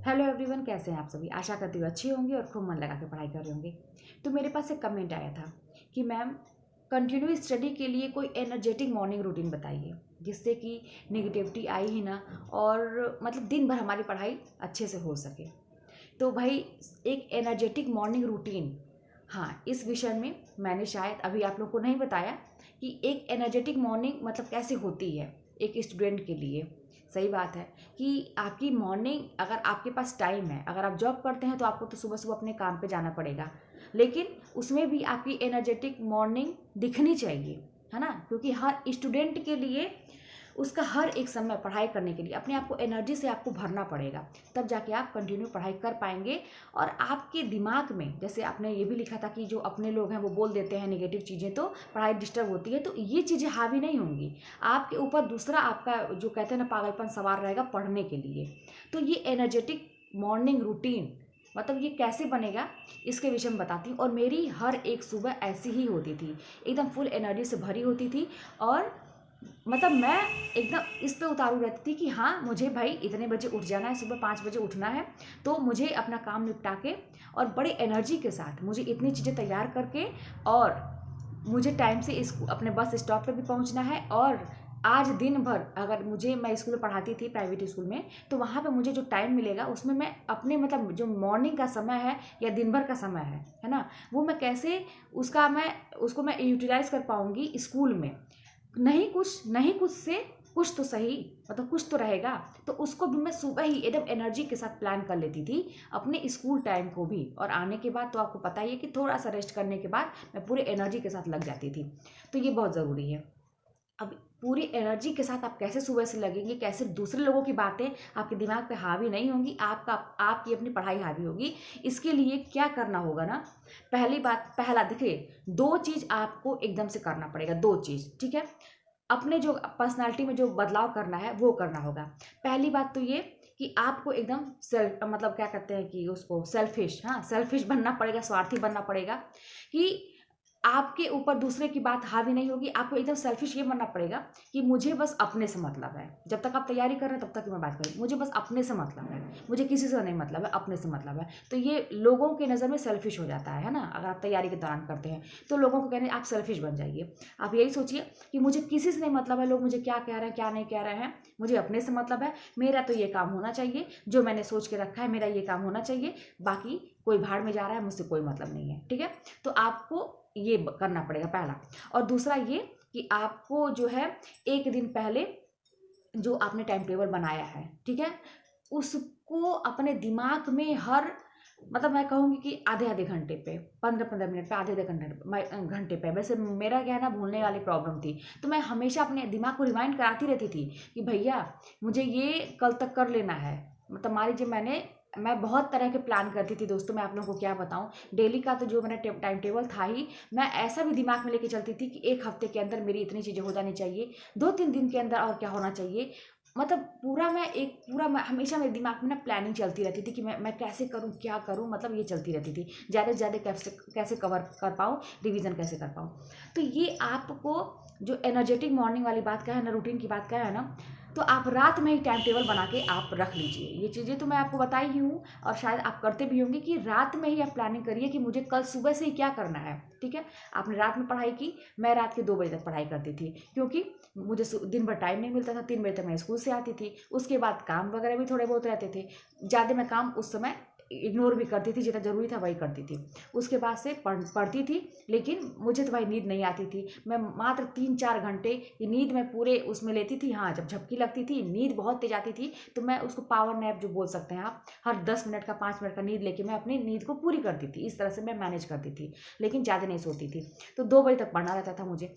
Hello everyone, कैसे हैं आप सभी। आशा करती हूँ अच्छे होंगे और खूब मन लगा के पढ़ाई कर रहे होंगे। तो मेरे पास एक कमेंट आया था कि मैम कंटिन्यू स्टडी के लिए कोई एनर्जेटिक मॉर्निंग रूटीन बताइए जिससे कि नेगेटिविटी आई ही ना और मतलब दिन भर हमारी पढ़ाई अच्छे से हो सके। तो भाई एक एनर्जेटिक मॉर्निंग रूटीन, हाँ, इस विषय में मैंने शायद अभी आप लोग को नहीं बताया कि एक एनर्जेटिक मॉर्निंग मतलब कैसे होती है एक स्टूडेंट के लिए। सही बात है कि आपकी मॉर्निंग, अगर आपके पास टाइम है, अगर आप जॉब करते हैं तो आपको तो सुबह सुबह अपने काम पे जाना पड़ेगा, लेकिन उसमें भी आपकी एनर्जेटिक मॉर्निंग दिखनी चाहिए, है ना। क्योंकि हर स्टूडेंट के लिए उसका हर एक समय पढ़ाई करने के लिए अपने आप को एनर्जी से आपको भरना पड़ेगा, तब जाके आप कंटिन्यू पढ़ाई कर पाएंगे। और आपके दिमाग में, जैसे आपने ये भी लिखा था कि जो अपने लोग हैं वो बोल देते हैं नेगेटिव चीज़ें तो पढ़ाई डिस्टर्ब होती है, तो ये चीज़ें हावी नहीं होंगी आपके ऊपर। दूसरा, आपका जो कहते हैं ना पागलपन सवार रहेगा पढ़ने के लिए। तो ये एनर्जेटिक मॉर्निंग रूटीन मतलब ये कैसे बनेगा इसके विषय में बताती हूँ। और मेरी हर एक सुबह ऐसी ही होती थी, एकदम फुल एनर्जी से भरी होती थी। और मतलब मैं एकदम इस पे उतारू रहती थी कि हाँ, मुझे भाई इतने बजे उठ जाना है, सुबह 5 बजे उठना है, तो मुझे अपना काम निपटा के और बड़े एनर्जी के साथ मुझे इतनी चीज़ें तैयार करके और मुझे टाइम से इस अपने बस स्टॉप पे भी पहुंचना है। और आज दिन भर अगर मैं स्कूल में पढ़ाती थी, प्राइवेट स्कूल में, तो वहाँ पे मुझे जो टाइम मिलेगा उसमें मैं अपने मतलब जो मॉर्निंग का समय है या दिन भर का समय है ना, वो मैं कैसे उसको मैं यूटिलाइज कर पाऊंगी स्कूल में। नहीं कुछ से कुछ तो सही, मतलब कुछ तो रहेगा। तो उसको भी मैं सुबह ही एकदम एनर्जी के साथ प्लान कर लेती थी, अपने स्कूल टाइम को भी। और आने के बाद तो आपको पता ही है कि थोड़ा सा रेस्ट करने के बाद मैं पूरे एनर्जी के साथ लग जाती थी। तो ये बहुत ज़रूरी है। अब पूरी एनर्जी के साथ आप कैसे सुबह से लगेंगे, कैसे दूसरे लोगों की बातें आपके दिमाग पे हावी नहीं होंगी, आपकी अपनी पढ़ाई हावी होगी, इसके लिए क्या करना होगा ना। पहला देखिए, दो चीज़ आपको एकदम से करना पड़ेगा, दो चीज़, ठीक है। अपने जो पर्सनालिटी में जो बदलाव करना है वो करना होगा। पहली बात तो ये कि आपको एकदम सेल्फ मतलब क्या कहते हैं कि उसको सेल्फिश, हाँ, सेल्फिश बनना पड़ेगा, स्वार्थी बनना पड़ेगा कि आपके ऊपर दूसरे की बात हावी नहीं होगी। आपको एकदम सेल्फिश ये बनना पड़ेगा कि मुझे बस अपने से मतलब है। जब तक आप तैयारी कर रहे हैं तब तक मैं बात करूँ, मुझे बस अपने से मतलब है, मुझे किसी से नहीं मतलब है, अपने से मतलब है। तो ये लोगों की नज़र में सेल्फिश हो जाता है ना। अगर आप तैयारी के दौरान करते हैं तो लोगों को कहने आप सेल्फिश बन जाइए। आप यही सोचिए कि मुझे किसी से नहीं मतलब है, लोग मुझे क्या कह रहे हैं क्या नहीं कह रहे हैं, मुझे अपने से मतलब है। मेरा तो ये काम होना चाहिए, जो मैंने सोच के रखा है मेरा ये काम होना चाहिए, बाकी कोई भाड़ में जा रहा है मुझसे कोई मतलब नहीं है, ठीक है। तो आपको ये करना पड़ेगा पहला। और दूसरा ये कि आपको जो है एक दिन पहले जो आपने टाइम टेबल बनाया है, ठीक है, उसको अपने दिमाग में हर मतलब मैं कहूँगी कि आधे आधे घंटे पे, 15-15 मिनट पे, आधे आधे घंटे पे। वैसे मेरा क्या है ना, भूलने वाली प्रॉब्लम थी, तो मैं हमेशा अपने दिमाग को रिमाइंड कराती रहती थी कि भैया मुझे ये कल तक कर लेना है। मतलब मान लीजिए मैं बहुत तरह के प्लान करती थी दोस्तों, मैं आप लोगों को क्या बताऊं। डेली का तो जो मेरा टाइम टेबल था ही, मैं ऐसा भी दिमाग में लेके चलती थी कि एक हफ्ते के अंदर मेरी इतनी चीज़ें हो जानी चाहिए, 2-3 दिन के अंदर और क्या होना चाहिए। मतलब पूरा मैं हमेशा मेरे दिमाग में ना प्लानिंग चलती रहती थी कि मैं कैसे करूं, क्या करूं, मतलब ये चलती रहती थी। ज़्यादा से ज़्यादा कैसे कैसे कवर कर पाऊँ, रिवीजन कैसे कर पाऊँ। तो ये आपको जो एनर्जेटिक मॉर्निंग वाली बात का है ना, रूटीन की बात का है ना, तो आप रात में ही टाइम टेबल बना के आप रख लीजिए। ये चीज़ें तो मैं आपको बताई ही हूँ और शायद आप करते भी होंगे कि रात में ही आप प्लानिंग करिए कि मुझे कल सुबह से ही क्या करना है, ठीक है। आपने रात में पढ़ाई की, मैं रात के 2 बजे तक पढ़ाई करती थी, क्योंकि मुझे दिन भर टाइम नहीं मिलता था। 3 बजे तक मैं स्कूल से आती थी, उसके बाद काम वगैरह भी थोड़े बहुत रहते थे। ज़्यादा मैं काम उस समय इग्नोर भी करती थी, जितना ज़रूरी था वही करती थी। उसके बाद से पढ़ती थी, लेकिन मुझे तो भाई नींद नहीं आती थी। मैं मात्र 3-4 घंटे की नींद मैं पूरे उसमें लेती थी। हाँ, जब झपकी लगती थी, नींद बहुत तेज आती थी, तो मैं उसको पावर नैप जो बोल सकते हैं आप, हर 10 मिनट का 5 मिनट का नींद लेके मैं अपनी नींद को पूरी करती थी। इस तरह से मैं मैनेज करती थी, लेकिन ज़्यादा नहीं सोती थी। तो 2 बजे तक पढ़ना रहता था मुझे।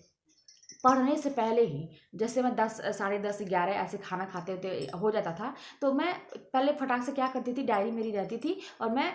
पढ़ने से पहले ही जैसे मैं 10, साढ़े 10, 11 ऐसे खाना खाते होते हो जाता था, तो मैं पहले फटाक से क्या करती थी, डायरी मेरी रहती थी और मैं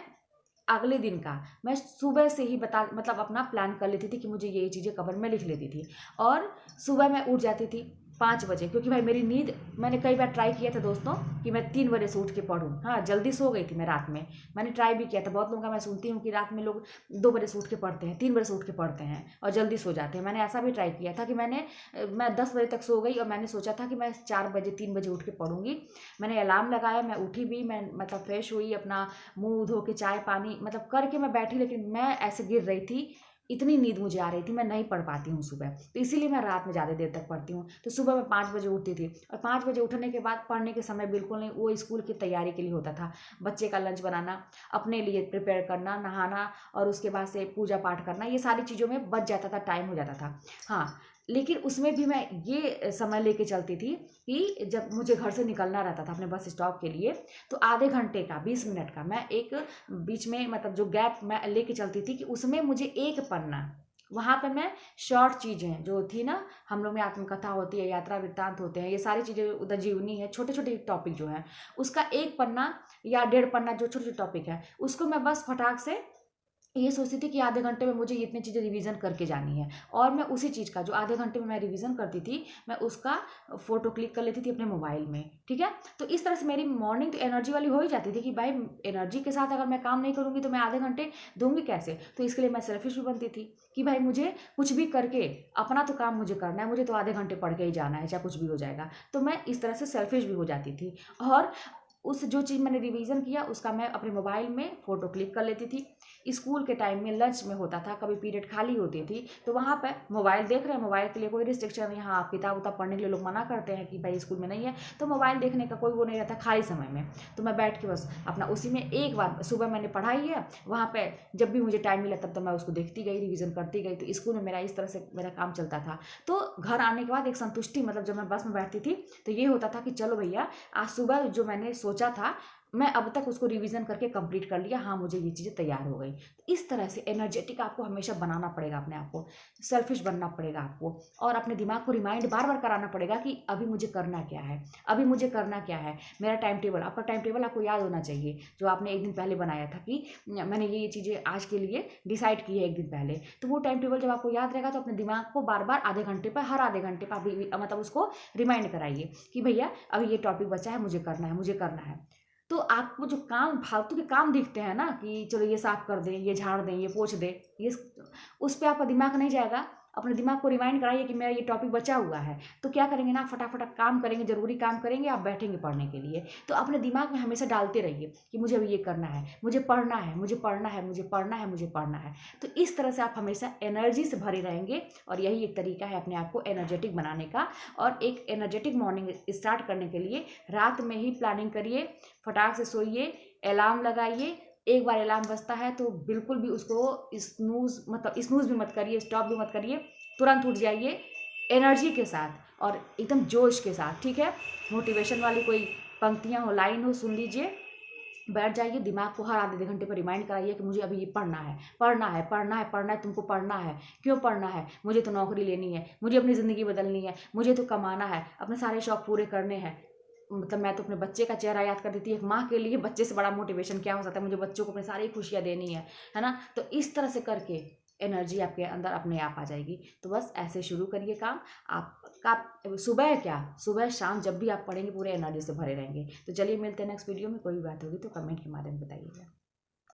अगले दिन का मैं सुबह से ही बता मतलब अपना प्लान कर लेती थी कि मुझे ये चीज़ें कवर में लिख लेती थी। और सुबह मैं उठ जाती थी, 5 बजे, क्योंकि भाई मेरी नींद, मैंने कई बार ट्राई किया था दोस्तों कि मैं 3 बजे से उठ के पढूं। हाँ, जल्दी सो गई थी मैं रात में, मैंने ट्राई भी किया था। बहुत लोगों का मैं सुनती हूँ कि रात में लोग 2 बजे से उठ के पढ़ते हैं, 3 बजे से उठ के पढ़ते हैं और जल्दी सो जाते हैं। मैंने ऐसा भी ट्राई किया था कि मैं 10 बजे तक सो गई और मैंने सोचा था कि मैं 4 बजे 3 बजे उठ के पढ़ूंगी। मैंने अलार्म लगाया, मैं उठी भी, मैं मतलब फ्रेश हुई, अपना मुँह धो के चाय पानी मतलब करके मैं बैठी, लेकिन मैं ऐसे गिर रही थी, इतनी नींद मुझे आ रही थी, मैं नहीं पढ़ पाती हूँ सुबह। तो इसीलिए मैं रात में ज़्यादा देर तक पढ़ती हूँ। तो सुबह मैं 5 बजे उठती थी और 5 बजे उठने के बाद पढ़ने के समय बिल्कुल नहीं, वो स्कूल की तैयारी के लिए होता था। बच्चे का लंच बनाना, अपने लिए प्रिपेयर करना, नहाना और उसके बाद से पूजा पाठ करना, ये सारी चीज़ों में बच जाता था, टाइम हो जाता था। हाँ, लेकिन उसमें भी मैं ये समय लेके चलती थी कि जब मुझे घर से निकलना रहता था अपने बस स्टॉप के लिए, तो आधे घंटे का 20 मिनट का मैं एक बीच में मतलब जो गैप मैं लेके चलती थी कि उसमें मुझे एक पन्ना, वहाँ पे मैं शॉर्ट चीज़ें जो थी ना, हम लोग में आत्मकथा होती है, यात्रा वृत्तांत होते हैं, ये सारी चीज़ें, उधर जीवनी है, छोटे छोटे टॉपिक जो है, उसका एक पन्ना या 1.5 पन्ना जो छोटे छोटे टॉपिक है, उसको मैं बस फटाक से ये सोचती थी कि आधे घंटे में मुझे इतनी चीज़ें रिवीजन करके जानी है। और मैं उसी चीज़ का जो आधे घंटे में मैं रिवीजन करती थी, मैं उसका फ़ोटो क्लिक कर लेती थी अपने मोबाइल में, ठीक है। तो इस तरह से मेरी मॉर्निंग तो एनर्जी वाली हो ही जाती थी कि भाई एनर्जी के साथ अगर मैं काम नहीं करूँगी तो मैं आधे घंटे दूंगी कैसे। तो इसके लिए मैं सेल्फिश भी बनती थी कि भाई मुझे कुछ भी करके अपना तो काम मुझे करना है, मुझे तो आधे घंटे पढ़ के ही जाना है, चाहे कुछ भी हो जाएगा। तो मैं इस तरह से सेल्फिश भी हो जाती थी। और उस जो चीज़ मैंने रिवीजन किया उसका मैं अपने मोबाइल में फ़ोटो क्लिक कर लेती थी। स्कूल के टाइम में लंच में होता था, कभी पीरियड खाली होती थी, तो वहाँ पे मोबाइल देख रहे हैं, मोबाइल के लिए कोई रिस्ट्रिक्शन नहीं। हाँ, किताब उताब पढ़ने के लिए लोग मना करते हैं कि भाई स्कूल में नहीं है, तो मोबाइल देखने का कोई वो नहीं रहता खाली समय में। तो मैं बैठ के बस अपना उसी में एक बार सुबह मैंने पढ़ाई है, वहाँ पे जब भी मुझे टाइम मिला तब तो मैं उसको देखती गई, रिवीजन करती गई। तो स्कूल में मेरा इस तरह से मेरा काम चलता था। तो घर आने के बाद एक संतुष्टि, मतलब जब मैं बस में बैठती थी तो ये होता था कि चलो भैया, आज सुबह जो मैंने सोचा था मैं अब तक उसको रिवीजन करके कंप्लीट कर लिया, हाँ मुझे ये चीज़ें तैयार हो गई। तो इस तरह से एनर्जेटिक आपको हमेशा बनाना पड़ेगा अपने आप को, सेल्फिश बनना पड़ेगा आपको, और अपने दिमाग को रिमाइंड बार बार कराना पड़ेगा कि अभी मुझे करना क्या है, अभी मुझे करना क्या है। मेरा टाइम टेबल, आपका टाइम टेबल आपको याद होना चाहिए, जो आपने एक दिन पहले बनाया था कि मैंने ये चीज़ें आज के लिए डिसाइड की है एक दिन पहले। तो वो टाइम टेबल जब आपको याद रहेगा तो अपने दिमाग को बार बार आधे घंटे पर, हर आधे घंटे पर मतलब उसको रिमाइंड कराइए कि भैया अभी ये टॉपिक बचा है, मुझे करना है, मुझे करना है। तो आपको जो काम, फालतू के काम दिखते हैं ना कि चलो ये साफ कर दें, ये झाड़ दें, ये पोंछ दें, ये उस पे आपका दिमाग नहीं जाएगा। अपने दिमाग को रिमाइंड कराइए कि मेरा ये टॉपिक बचा हुआ है। तो क्या करेंगे ना, फटाफट काम करेंगे, जरूरी काम करेंगे, आप बैठेंगे पढ़ने के लिए। तो अपने दिमाग में हमेशा डालते रहिए कि मुझे अभी ये करना है, मुझे पढ़ना है, मुझे पढ़ना है, मुझे पढ़ना है, मुझे पढ़ना है। तो इस तरह से आप हमेशा एनर्जी से भरे रहेंगे और यही एक तरीका है अपने आप को एनर्जेटिक बनाने का। और एक एनर्जेटिक मॉर्निंग स्टार्ट करने के लिए रात में ही प्लानिंग करिए, फटाक से सोइए, अलार्म लगाइए। एक बार अलार्म बजता है तो बिल्कुल भी उसको स्नूज भी मत करिए, स्टॉप भी मत करिए, तुरंत उठ जाइए एनर्जी के साथ और एकदम जोश के साथ, ठीक है। मोटिवेशन वाली कोई पंक्तियाँ हो, लाइन हो, सुन लीजिए, बैठ जाइए। दिमाग को हर आधे घंटे पर रिमाइंड कराइए कि मुझे अभी ये पढ़ना है, पढ़ना है, पढ़ना है, पढ़ना है, तुमको पढ़ना है। क्यों पढ़ना है? मुझे तो नौकरी लेनी है, मुझे अपनी ज़िंदगी बदलनी है, मुझे तो कमाना है, अपने सारे शौक पूरे करने हैं। मतलब मैं तो अपने बच्चे का चेहरा याद कर देती हूँ। एक माँ के लिए बच्चे से बड़ा मोटिवेशन क्या हो सकता है, मुझे बच्चों को अपनी सारी खुशियाँ देनी है ना। तो इस तरह से करके एनर्जी आपके अंदर अपने आप आ जाएगी। तो बस ऐसे शुरू करिए काम। आपका सुबह क्या, सुबह शाम जब भी आप पढ़ेंगे पूरे एनर्जी से भरे रहेंगे। तो चलिए मिलते हैं नेक्स्ट वीडियो में। कोई भी बात होगी तो कमेंट के माध्यम बताइएगा।